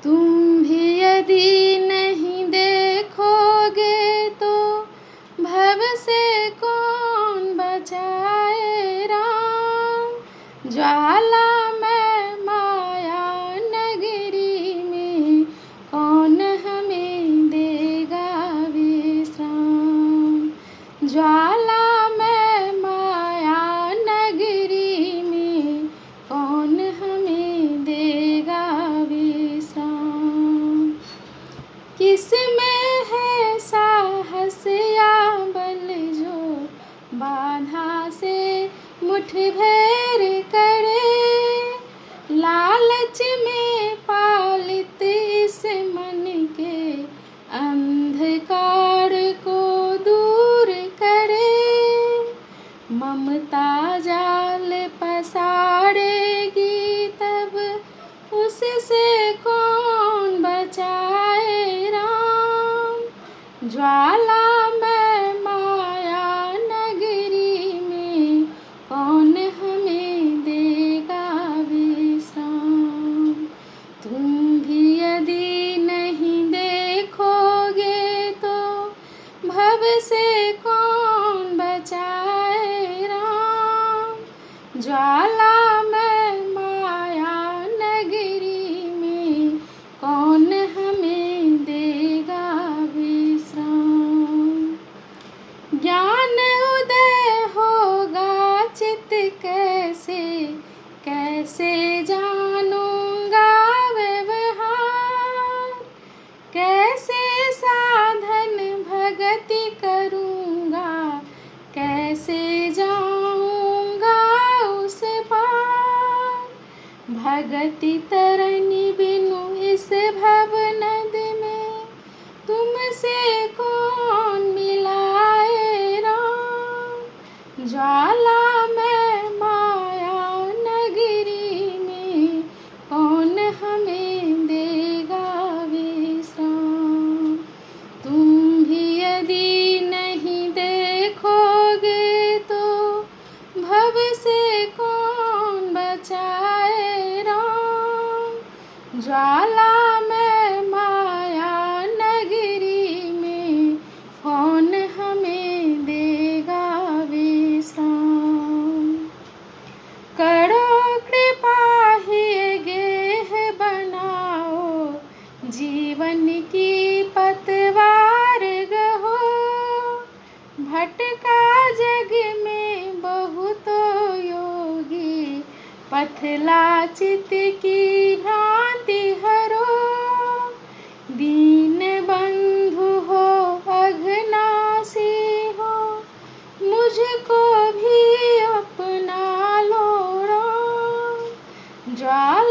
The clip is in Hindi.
तुम भी यदि नहीं देखोगे तो भव से कौन बचाए राम। ज्वाला में माया नगरी में कौन हमें देगा विश्राम। ज्वाला में माया नगरी में कौन हमें देगा विश्राम। किस में है साहस या बल जो बाधा से मुठभेड़ करे। लालच में पालित इस मन के अंधकार को दूर करे। ममता जाल पसारेगी तब उससे कौन बचाए राम। ज्वाला में माया नगरी में कौन हमें देगा विश्राम। तुम भी यदि नहीं देखोगे तो भव से कौन बचाए राम। ज्वाला में माया नगरी में कौन हमें देगा विश्राम। ज्ञान उदय होगा चित्त कैसे कैसे जानूंगा व्यवहार। कैसे साधन भगति करूँगा कैसे जाऊँगा उस पार। भगति तरनी बिनु इस भव नद में तुमसे कौन मिलाए राम। ज्वाला में माया नगरी में कौन हमें देगा विश्राम। तुम भी यदि नहीं देखोगे तो भव से कौन बचाए राम। ज्वाला में माया नगरी में कौन हमें देगा विश्राम। करो कृपा ही गेह बनाओ जीवन की पतवार गहो। भटका जग में बहुतो योगी पथला चित की भ्रांति हरो। दीन बंधु हो अघनासी हो मुझको भी अपना लो राम। ज्वाला